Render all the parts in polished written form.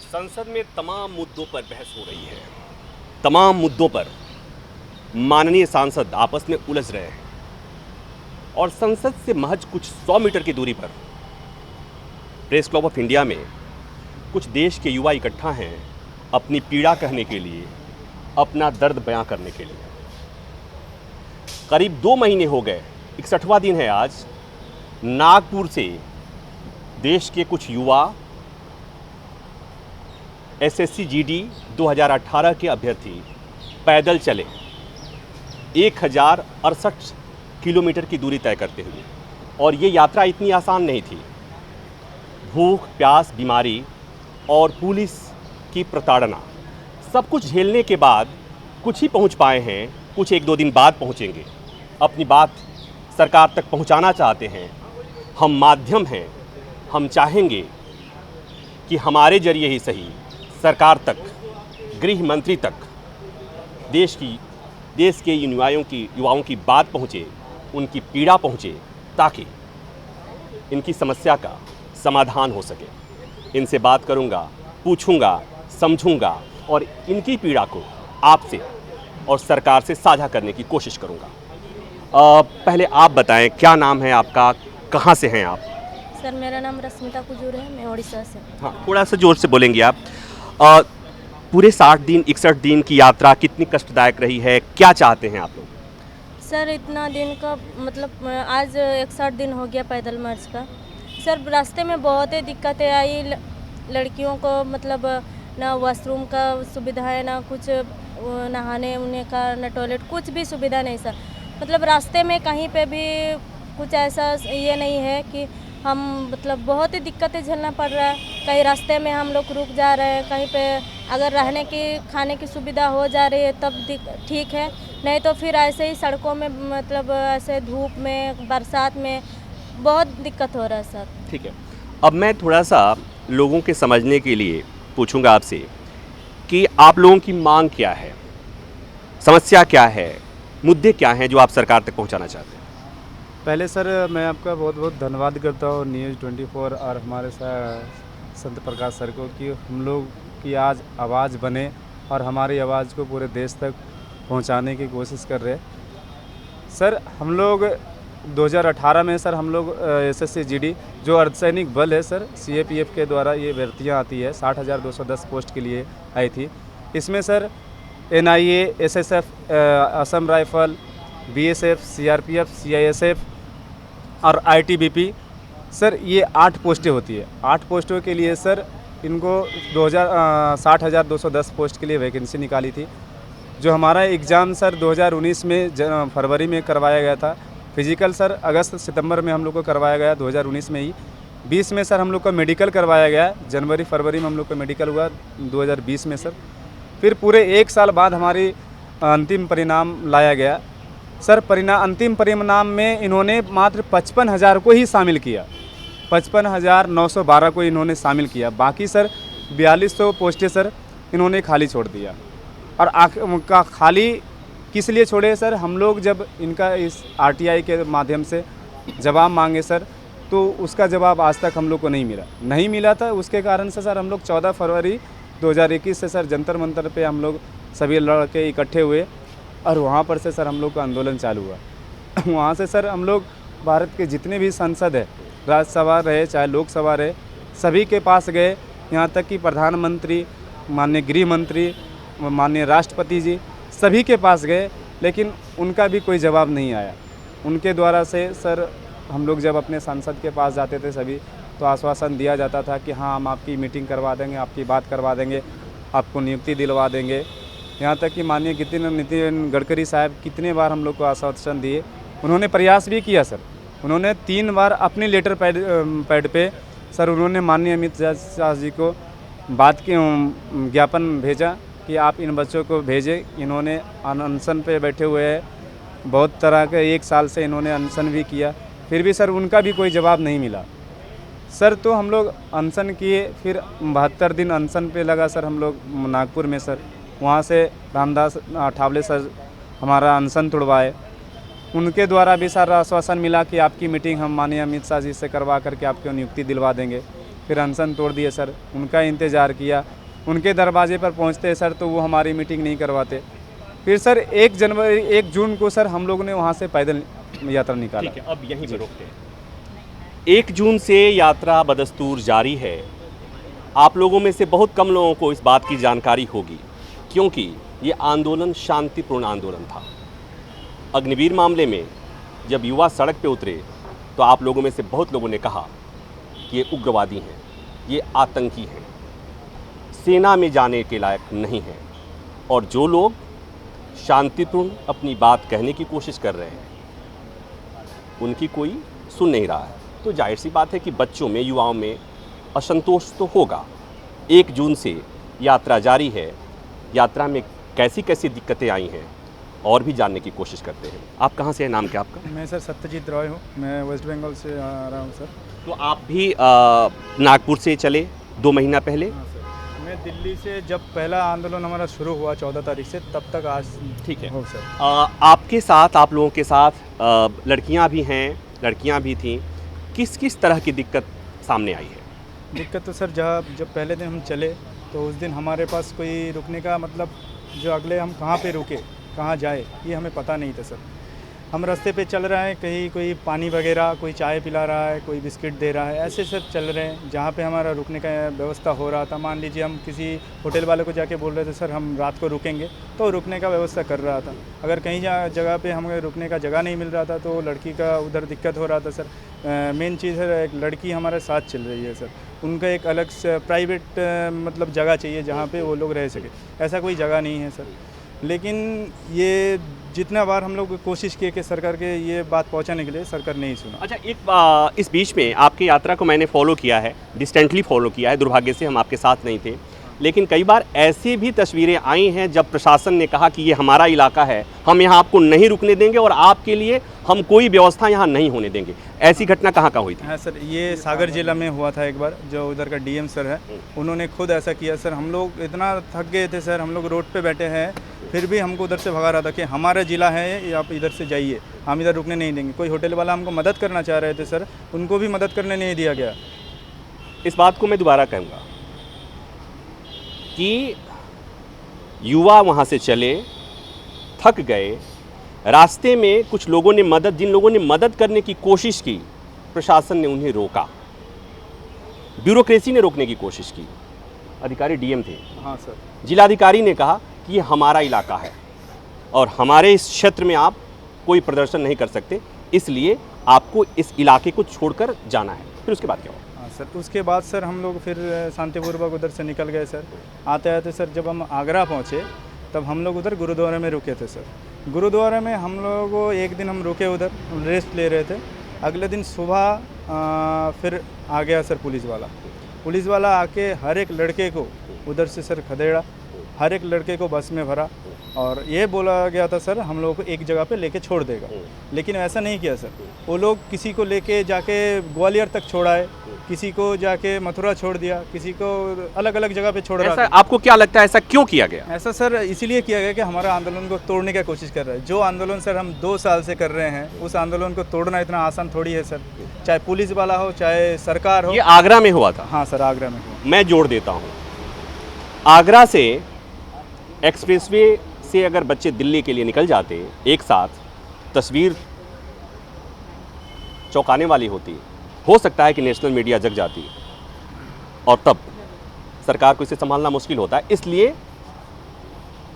संसद में तमाम मुद्दों पर बहस हो रही है। तमाम मुद्दों पर माननीय सांसद आपस में उलझ रहे हैं और संसद से महज कुछ 100 मीटर की दूरी पर प्रेस क्लब ऑफ इंडिया में कुछ देश के युवा इकट्ठा हैं अपनी पीड़ा कहने के लिए, अपना दर्द बयां करने के लिए। करीब 2 महीने हो गए, 61वां दिन है आज। नागपुर से देश के कुछ युवा एसएससी जीडी 2018 के अभ्यर्थी पैदल चले 1068 किलोमीटर की दूरी तय करते हुए, और ये यात्रा इतनी आसान नहीं थी। भूख, प्यास, बीमारी और पुलिस की प्रताड़ना सब कुछ झेलने के बाद कुछ ही पहुंच पाए हैं, कुछ 1-2 दिन बाद पहुंचेंगे। अपनी बात सरकार तक पहुंचाना चाहते हैं। हम माध्यम हैं, हम चाहेंगे कि हमारे जरिए ही सही सरकार तक, गृह मंत्री तक देश के युवाओं की बात पहुँचे, उनकी पीड़ा पहुँचे, ताकि इनकी समस्या का समाधान हो सके। इनसे बात करूँगा, पूछूँगा, समझूँगा और इनकी पीड़ा को आपसे और सरकार से साझा करने की कोशिश करूँगा। पहले आप बताएं, क्या नाम है आपका, कहाँ से हैं आप? सर, मेरा नाम रश्मिता कुजूर है, मैं उड़ीसा से। हाँ, थोड़ा सा जोर से बोलेंगे आप। पूरे 61 दिन की यात्रा कितनी कष्टदायक रही है, क्या चाहते हैं आप लोग? सर, इतना दिन का मतलब आज 61 दिन हो गया पैदल मार्च का। सर, रास्ते में बहुत ही दिक्कतें आई। लड़कियों को मतलब ना वॉशरूम का सुविधा है, ना कुछ नहाने उन्हें का, ना टॉयलेट, कुछ भी सुविधा नहीं सर। मतलब रास्ते में कहीं पे भी कुछ ऐसा ये नहीं है कि हम मतलब बहुत ही दिक्कतें झेलना पड़ रहा है। कहीं रास्ते में हम लोग रुक जा रहे हैं, कहीं पे अगर रहने की खाने की सुविधा हो जा रही है तब ठीक है, नहीं तो फिर ऐसे ही सड़कों में मतलब ऐसे धूप में, बरसात में बहुत दिक्कत हो रहा है सर। ठीक है, अब मैं थोड़ा सा लोगों के समझने के लिए पूछूंगा आपसे कि आप लोगों की मांग क्या है, समस्या क्या है, मुद्दे क्या हैं जो आप सरकार तक पहुंचाना चाहते हैं? पहले सर मैं आपका बहुत बहुत धन्यवाद करता हूँ न्यूज़ 24 और हमारे संत प्रकाश सर को कि हम लोग की आज आवाज़ बने और हमारी आवाज़ को पूरे देश तक पहुँचाने की कोशिश कर रहे हैं। सर, हम लोग 2018 में सर हम लोग एसएससी जीडी जो अर्धसैनिक बल है सर, सीएपीएफ के द्वारा ये भर्तियाँ आती है, 60,210 पोस्ट के लिए आई थी। इसमें sir NIA, SSF, Assam rifle, BSF, CRPF, CISF और आईटीबीपी सर, ये 8 पोस्टें होती है। 8 पोस्टों के लिए सर इनको 60,210 पोस्ट के लिए वैकेंसी निकाली थी। जो हमारा एग्ज़ाम सर 2019 में फरवरी में करवाया गया था। फिजिकल सर अगस्त सितंबर में हम लोग को करवाया गया 2019 में ही। 20 में सर हम लोग को मेडिकल करवाया गया, जनवरी फरवरी में हम लोग को मेडिकल हुआ 2020 में सर। फिर पूरे 1 साल बाद हमारी अंतिम परिणाम लाया गया सर। अंतिम परिणाम में इन्होंने मात्र 55,000 को ही शामिल किया, 55,912 को इन्होंने शामिल किया। बाकी सर 4200 पोस्टें सर इन्होंने खाली छोड़ दिया। और उनका खाली किस लिए छोड़े सर? हम लोग जब इनका इस आरटीआई के माध्यम से जवाब मांगे सर, तो उसका जवाब आज तक हम लोग को नहीं मिला था। उसके कारण से सर हम लोग 14 फरवरी 2021 से सर जंतर मंतर पे हम लोग सभी लड़के इकट्ठे हुए और वहाँ पर से सर हम लोग का आंदोलन चालू हुआ। वहाँ से सर हम लोग भारत के जितने भी सांसद है, राज्यसभा रहे चाहे लोकसभा रहे, सभी के पास गए। यहाँ तक कि प्रधानमंत्री, माननीय गृह मंत्री, माननीय राष्ट्रपति जी, सभी के पास गए, लेकिन उनका भी कोई जवाब नहीं आया। उनके द्वारा से सर हम लोग जब अपने सांसद के पास जाते थे सभी, तो आश्वासन दिया जाता था कि हाँ, हम आपकी मीटिंग करवा देंगे, आपकी बात करवा देंगे, आपको नियुक्ति दिलवा देंगे। यहाँ तक कि माननीय नितिन गडकरी साहब कितने बार हम लोग को आश्वासन दिए। उन्होंने प्रयास भी किया सर। उन्होंने 3 बार अपने लेटर पैड पे सर उन्होंने माननीय अमित शाह जी को बात की ज्ञापन भेजा कि आप इन बच्चों को भेजें। इन्होंने अनशन पे बैठे हुए हैं, बहुत तरह के 1 साल से इन्होंने अनशन भी किया, फिर भी सर उनका भी कोई जवाब नहीं मिला सर। तो हम लोग अनशन किए, फिर 72 दिन अनशन पे लगा सर हम लोग नागपुर में सर। वहाँ से रामदास अठावले सर हमारा अनशन तोड़वाए। उनके द्वारा भी सर आश्वासन मिला कि आपकी मीटिंग हम माननीय अमित शाह जी से करवा करके आपको नियुक्ति दिलवा देंगे। फिर अनशन तोड़ दिए सर, उनका इंतज़ार किया, उनके दरवाजे पर पहुंचते सर तो वो हमारी मीटिंग नहीं करवाते। फिर सर 1 जून को सर हम लोगों ने वहाँ से पैदल यात्रा निकाला। ठीक है, अब यहीं पर रोकते हैं। 1 जून से यात्रा बदस्तूर जारी है। आप लोगों में से बहुत कम लोगों को इस बात की जानकारी होगी, क्योंकि ये आंदोलन शांतिपूर्ण आंदोलन था। अग्निवीर मामले में जब युवा सड़क पे उतरे तो आप लोगों में से बहुत लोगों ने कहा कि ये उग्रवादी हैं, ये आतंकी हैं, सेना में जाने के लायक नहीं हैं। और जो लोग शांतिपूर्ण अपनी बात कहने की कोशिश कर रहे हैं उनकी कोई सुन नहीं रहा है। तो जाहिर सी बात है कि बच्चों में, युवाओं में असंतोष तो होगा। 1 जून से यात्रा जारी है। यात्रा में कैसी कैसी दिक्कतें आई हैं और भी जानने की कोशिश करते हैं। आप कहाँ से हैं, नाम क्या आपका? मैं सर सत्यजीत रॉय हूँ, मैं वेस्ट बंगाल से आ रहा हूँ सर। तो आप भी नागपुर से चले 2 महीना पहले? हाँ सर, मैं दिल्ली से जब पहला आंदोलन हमारा शुरू हुआ 14 तारीख से, तब तक आज ठीक है। हो सर। आपके साथ, आप लोगों के साथ लड़कियां भी हैं, लड़कियां भी थीं। किस किस तरह की दिक्कत सामने आई है? दिक्कत तो सर जब पहले दिन हम चले तो उस दिन हमारे पास कोई रुकने का मतलब, जो अगले हम कहाँ पे रुके, कहाँ जाए, ये हमें पता नहीं था सर। हम रास्ते पे चल रहे हैं, कहीं कोई पानी वगैरह, कोई चाय पिला रहा है, कोई बिस्किट दे रहा है, ऐसे सर चल रहे हैं। जहाँ पे हमारा रुकने का व्यवस्था हो रहा था, मान लीजिए हम किसी होटल वाले को जाके बोल रहे थे सर हम रात को रुकेंगे, तो रुकने का व्यवस्था कर रहा था। अगर कहीं जगह पे हमें रुकने का जगह नहीं मिल रहा था तो लड़की का उधर दिक्कत हो रहा था सर। मेन चीज़ है, एक लड़की हमारे साथ चल रही है सर, उनका एक अलग से प्राइवेट मतलब जगह चाहिए जहाँ पे वो लोग रह सके। ऐसा कोई जगह नहीं है सर। लेकिन ये जितना बार हम लोग कोशिश किए कि सरकार के ये बात पहुंचाने के लिए, सरकार नहीं सुना। अच्छा, इस बीच में आपकी यात्रा को मैंने फॉलो किया है, डिस्टेंटली फॉलो किया है। दुर्भाग्य से हम आपके साथ नहीं थे, लेकिन कई बार ऐसी भी तस्वीरें आई हैं जब प्रशासन ने कहा कि ये हमारा इलाका है, हम यहाँ आपको नहीं रुकने देंगे और आपके लिए हम कोई व्यवस्था यहाँ नहीं होने देंगे। ऐसी घटना कहाँ कहाँ हुई थी? हाँ सर, ये सागर जिला में हुआ था एक बार। जो उधर का डीएम सर है, उन्होंने खुद ऐसा किया सर। हम लोग इतना थक गए थे सर, हम लोग रोड पे बैठे हैं, फिर भी हमको उधर से भगा रहा था कि हमारा जिला है, आप इधर से जाइए, हम इधर रुकने नहीं देंगे। कोई होटल वाला हमको मदद करना चाह रहे थे सर, उनको भी मदद करने नहीं दिया गया। इस बात को मैं दोबारा कहूँगा कि युवा वहाँ से चले, थक गए, रास्ते में कुछ लोगों ने जिन लोगों ने मदद करने की कोशिश की, प्रशासन ने उन्हें रोका, ब्यूरोक्रेसी ने रोकने की कोशिश की। अधिकारी डीएम थे, हाँ सर। जिलाधिकारी ने कहा कि ये हमारा इलाका है और हमारे इस क्षेत्र में आप कोई प्रदर्शन नहीं कर सकते, इसलिए आपको इस इलाके को छोड़कर जाना है। फिर उसके बाद क्या हुआ? हाँ सर, उसके बाद सर हम लोग फिर शांतिपूर्वक उधर से निकल गए सर। आते आते सर जब हम आगरा पहुँचे तब हम लोग उधर गुरुद्वारे में रुके थे सर। गुरुद्वारे में हम लोग एक दिन हम रुके, उधर रेस्ट ले रहे थे। अगले दिन सुबह फिर आ गया सर पुलिस वाला आके हर एक लड़के को उधर से सर खदेड़ा, हर एक लड़के को बस में भरा और ये बोला गया था सर हम लोगों को एक जगह पे लेके छोड़ देगा, लेकिन ऐसा नहीं किया सर। वो लोग किसी को लेके जाके ग्वालियर तक छोड़ाए, किसी को जाके मथुरा छोड़ दिया, किसी को अलग अलग जगह पे छोड़ रहा था। आपको क्या लगता है ऐसा क्यों किया गया? ऐसा सर इसीलिए किया गया कि हमारा आंदोलन को तोड़ने की कोशिश कर रहा है। जो आंदोलन सर हम 2 साल से कर रहे हैं, उस आंदोलन को तोड़ना इतना आसान थोड़ी है सर, चाहे पुलिस वाला हो चाहे सरकार हो। ये आगरा में हुआ था? हाँ सर, आगरा में हुआ। मैं जोड़ देता हूँ, आगरा से एक्सप्रेसवे से अगर बच्चे दिल्ली के लिए निकल जाते एक साथ, तस्वीर चौंकाने वाली होती। हो सकता है कि नेशनल मीडिया जग जाती और तब सरकार को इसे संभालना मुश्किल होता है। इसलिए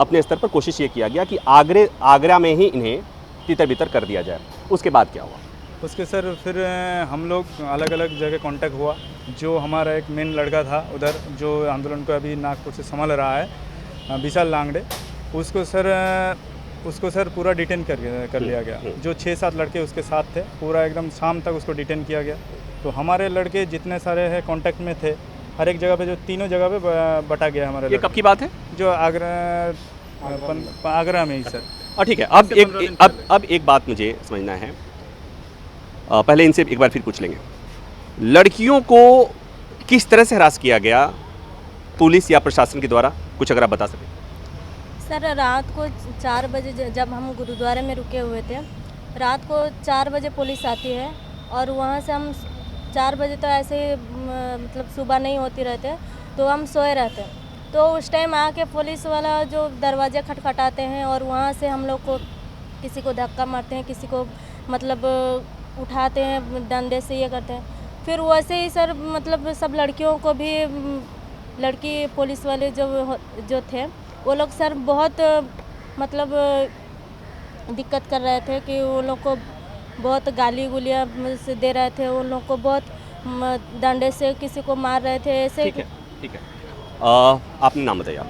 अपने स्तर पर कोशिश ये किया गया कि आगरा में ही इन्हें तितर बितर कर दिया जाए। उसके बाद क्या हुआ? उसके सर फिर हम लोग अलग अलग जगह कांटेक्ट हुआ। जो हमारा एक मेन लड़का था उधर, जो आंदोलन को अभी नागपुर से संभाल रहा है, विशाल लांगड़े, उसको सर पूरा डिटेन कर लिया गया। जो 6-7 लड़के उसके साथ थे, पूरा एकदम शाम तक उसको डिटेन किया गया। तो हमारे लड़के जितने सारे हैं कांटेक्ट में थे, हर एक जगह पे, जो तीनों जगह पे बटा गया हमारे। ये कब की बात है? जो आगरा में ही सर। ठीक है। अब एक बात मुझे समझना है, पहले इनसे एक बार फिर पूछ लेंगे, लड़कियों को किस तरह से हरास किया गया पुलिस या प्रशासन के द्वारा, कुछ अगर आप बता सकें। सर रात को 4 बजे जब हम गुरुद्वारे में रुके हुए थे, रात को 4 बजे पुलिस आती है और वहाँ से हम 4 बजे तो ऐसे ही मतलब सुबह नहीं होती रहते, तो हम सोए रहते हैं। तो उस टाइम आके पुलिस वाला जो दरवाजे खटखटाते हैं और वहाँ से हम लोग को किसी को धक्का मारते हैं, किसी को मतलब उठाते हैं डंडे से, ये करते हैं। फिर वैसे ही सर मतलब सब लड़कियों को भी लड़की पुलिस वाले जो थे वो लोग सर बहुत मतलब दिक्कत कर रहे थे कि वो लोग को बहुत गाली गुलियाँ से दे रहे थे, उन लोग को बहुत डंडे से किसी को मार रहे थे ऐसे। ठीक है, ठीक है। आपने नाम बताइए आप।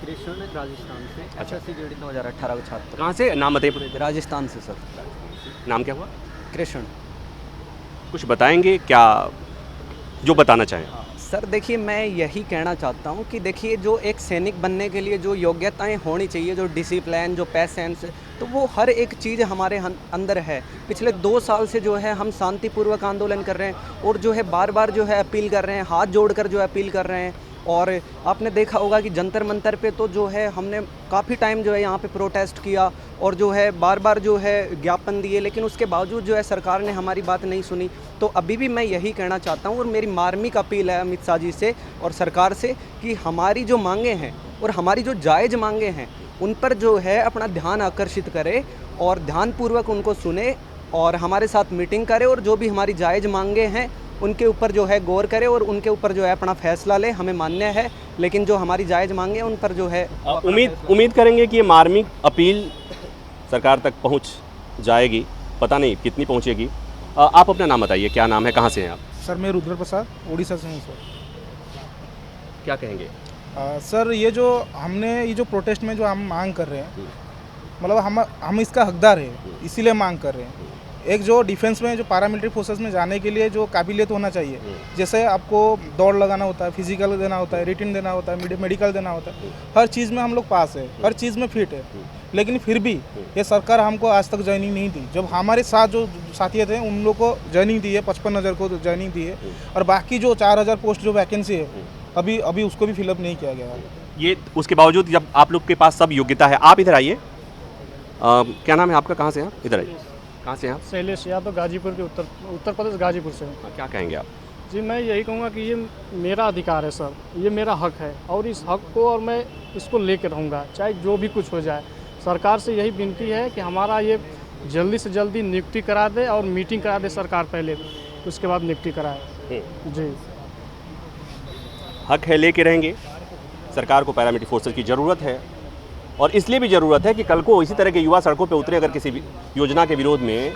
कृष्ण राजस्थान से। अच्छा। SSC GD 2018 का छात्र। कहाँ से? नाम बताइए पूरे। राजस्थान से सर। नाम क्या हुआ? कृष्ण। कुछ बताएंगे क्या जो बताना चाहें? सर देखिए, मैं यही कहना चाहता हूँ कि देखिए जो एक सैनिक बनने के लिए जो योग्यताएं होनी चाहिए, जो डिसिप्लिन, जो पैसेंस, तो वो हर एक चीज़ हमारे अंदर है। पिछले 2 साल से जो है हम शांतिपूर्वक आंदोलन कर रहे हैं और जो है बार बार जो है अपील कर रहे हैं, हाथ जोड़कर जो है अपील कर रहे हैं। और आपने देखा होगा कि जंतर मंतर पे तो जो है हमने काफ़ी टाइम जो है यहाँ पे प्रोटेस्ट किया और जो है बार बार जो है ज्ञापन दिए, लेकिन उसके बावजूद जो है सरकार ने हमारी बात नहीं सुनी। तो अभी भी मैं यही कहना चाहता हूँ और मेरी मार्मिक अपील है अमित शाह जी से और सरकार से कि हमारी जो मांगे हैं और हमारी जो जायज़ मांगे हैं उन पर जो है अपना ध्यान आकर्षित करे और ध्यानपूर्वक उनको सुने और हमारे साथ मीटिंग करे और जो भी हमारी जायज़ मांगे हैं उनके ऊपर जो है गौर करे और उनके ऊपर जो है अपना फैसला ले। हमें मान्य है, लेकिन जो हमारी जायज़ मांगे उन पर जो है उम्मीद करेंगे कि ये मार्मिक अपील सरकार तक पहुंच जाएगी, पता नहीं कितनी पहुंचेगी। आप अपना नाम बताइए, क्या नाम है, कहाँ से हैं आप? सर मैं रुद्र प्रसाद उड़ीसा से हूँ सर। क्या कहेंगे? सर ये जो प्रोटेस्ट में जो हम मांग कर रहे हैं, मतलब हम इसका हकदार है, इसीलिए मांग कर रहे हैं। एक जो डिफेंस में जो पैरामिलिट्री फोर्सेस में जाने के लिए जो काबिलियत होना चाहिए, जैसे आपको दौड़ लगाना होता है, फिजिकल देना होता है, रिटन देना होता है, मेडिकल देना होता है, हर चीज़ में हम लोग पास है, हर चीज़ में फिट है, लेकिन फिर भी ये सरकार हमको आज तक ज्वाइनिंग नहीं दी। जब हमारे साथ जो साथी थे उन लोग को ज्वाइनिंग दी है, 55,000 को ज्वाइनिंग दी है और बाकी जो 4,000 पोस्ट जो वैकेंसी है अभी उसको भी फिलअप नहीं किया गया। ये उसके बावजूद जब आप लोग के पास सब योग्यता है, आप इधर आइए। क्या नाम है आपका, कहाँ से हैं आप? इधर आइए। कहाँ से हैं आप? शैलेश यादव, गाजीपुर के उत्तर प्रदेश गाजीपुर से हूँ। क्या कहेंगे आप? जी मैं यही कहूँगा कि ये मेरा अधिकार है सर, ये मेरा हक है और इस हक को और मैं इसको लेकर रहूँगा चाहे जो भी कुछ हो जाए। सरकार से यही विनती है कि हमारा ये जल्दी से जल्दी नियुक्ति करा दे और मीटिंग करा दे सरकार पहले, उसके बाद नियुक्ति कराए। जी हक है, लेके रहेंगे। सरकार को पैरामिलिट्री फोर्सेस की ज़रूरत है और इसलिए भी ज़रूरत है कि कल को इसी तरह के युवा सड़कों पे उतरे अगर किसी योजना के विरोध में,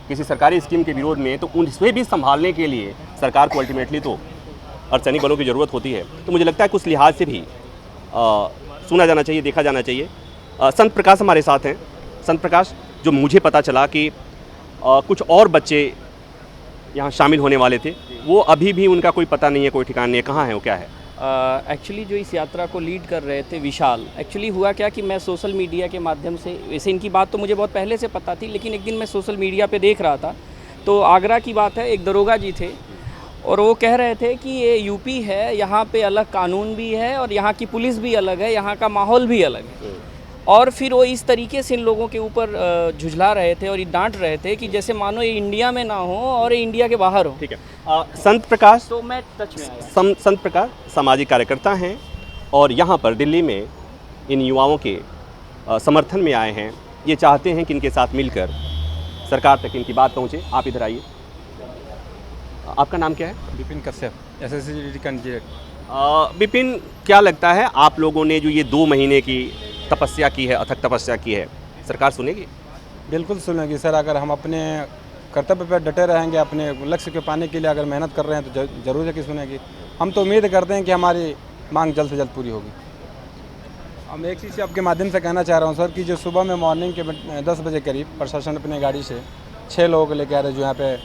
किसी सरकारी स्कीम के विरोध में, तो उनसे भी संभालने के लिए सरकार को अल्टीमेटली तो अर्धसैनिक बलों की ज़रूरत होती है। तो मुझे लगता है कुछ लिहाज से भी सुना जाना चाहिए, देखा जाना चाहिए। संत प्रकाश हमारे साथ हैं। संत प्रकाश, जो मुझे पता चला कि कुछ और बच्चे यहाँ शामिल होने वाले थे, वो अभी भी उनका कोई पता नहीं है, कोई ठिकाना नहीं है, कहाँ है वो, क्या है? एक्चुअली जो इस यात्रा को लीड कर रहे थे विशाल, एक्चुअली हुआ क्या कि मैं सोशल मीडिया के माध्यम से, वैसे इनकी बात तो मुझे बहुत पहले से पता थी, लेकिन एक दिन मैं सोशल मीडिया पे देख रहा था तो आगरा की बात है, एक दरोगा जी थे और वो कह रहे थे कि ये यूपी है, यहाँ पे अलग कानून भी है और यहाँ की पुलिस भी अलग है, यहाँ का माहौल भी अलग है। और फिर वो इस तरीके से इन लोगों के ऊपर झुझला रहे थे और ये डांट रहे थे कि जैसे मानो ये इंडिया में ना हो और ये इंडिया के बाहर हो। ठीक है। संत प्रकाश, तो मैं टच में आया। संत प्रकाश सामाजिक कार्यकर्ता हैं और यहाँ पर दिल्ली में इन युवाओं के समर्थन में आए हैं। ये चाहते हैं कि इनके साथ मिलकर सरकार तक इनकी बात पहुँचे। आप इधर आइए। आपका नाम क्या है? Vipin Kashyap, SSC candidate. विपिन, क्या लगता है आप लोगों ने जो ये 2 महीने की तपस्या की है, अथक तपस्या की है, सरकार सुनेगी? बिल्कुल सुनेगी सर। अगर हम अपने कर्तव्य पर डटे रहेंगे, अपने लक्ष्य के पाने के लिए अगर मेहनत कर रहे हैं तो जरूर है कि सुनेगी। हम तो उम्मीद करते हैं कि हमारी मांग जल्द से जल्द पूरी होगी। हम एक चीज़ आपके माध्यम से कहना चाह रहा हूँ सर कि जो सुबह में मॉर्निंग के 10 बजे करीब प्रशासन अपने गाड़ी से 6 लोगों को लेकर आ रहे, जो यहाँ पे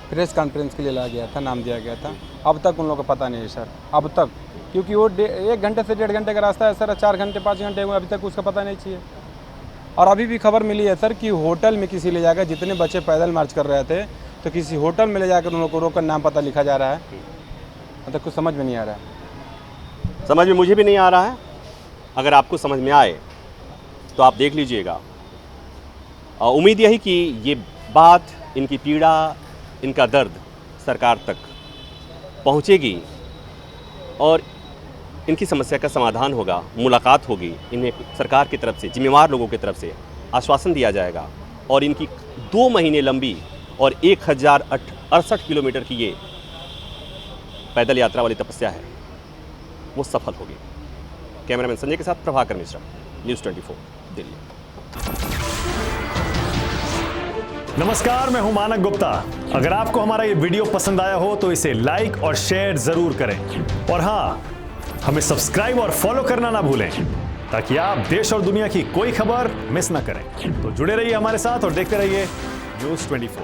प्रेस कॉन्फ्रेंस के लिए लाया गया था, नाम दिया गया था, अब तक उन लोगों को पता नहीं है सर, अब तक, क्योंकि वो 1 घंटे से 1.5 घंटे का रास्ता है सर, 4 घंटे 5 घंटे हुए, अभी तक उसका पता नहीं चाहिए। और अभी भी खबर मिली है सर कि होटल में किसी ले जाकर, जितने बच्चे पैदल मार्च कर रहे थे तो किसी होटल में ले जाकर उन लोगों को रोककर नाम पता लिखा जा रहा है। मतलब कुछ समझ में नहीं आ रहा है। समझ में मुझे भी नहीं आ रहा है। अगर आपको समझ में आए तो आप देख लीजिएगा। उम्मीद यही कि ये बात, इनकी पीड़ा, इनका दर्द सरकार तक पहुंचेगी और इनकी समस्या का समाधान होगा, मुलाकात होगी, इन्हें सरकार की तरफ से, जिम्मेवार लोगों की तरफ से आश्वासन दिया जाएगा और इनकी 2 महीने लंबी और 1068 किलोमीटर की ये पैदल यात्रा वाली तपस्या है, वो सफल होगी। कैमरामैन संजय के साथ प्रभाकर मिश्रा, न्यूज़ 24 दिल्ली। नमस्कार, मैं हूं मानक गुप्ता। अगर आपको हमारा ये वीडियो पसंद आया हो तो इसे लाइक और शेयर जरूर करें और हाँ, हमें सब्सक्राइब और फॉलो करना ना भूलें ताकि आप देश और दुनिया की कोई खबर मिस ना करें। तो जुड़े रहिए हमारे साथ और देखते रहिए न्यूज़ 24।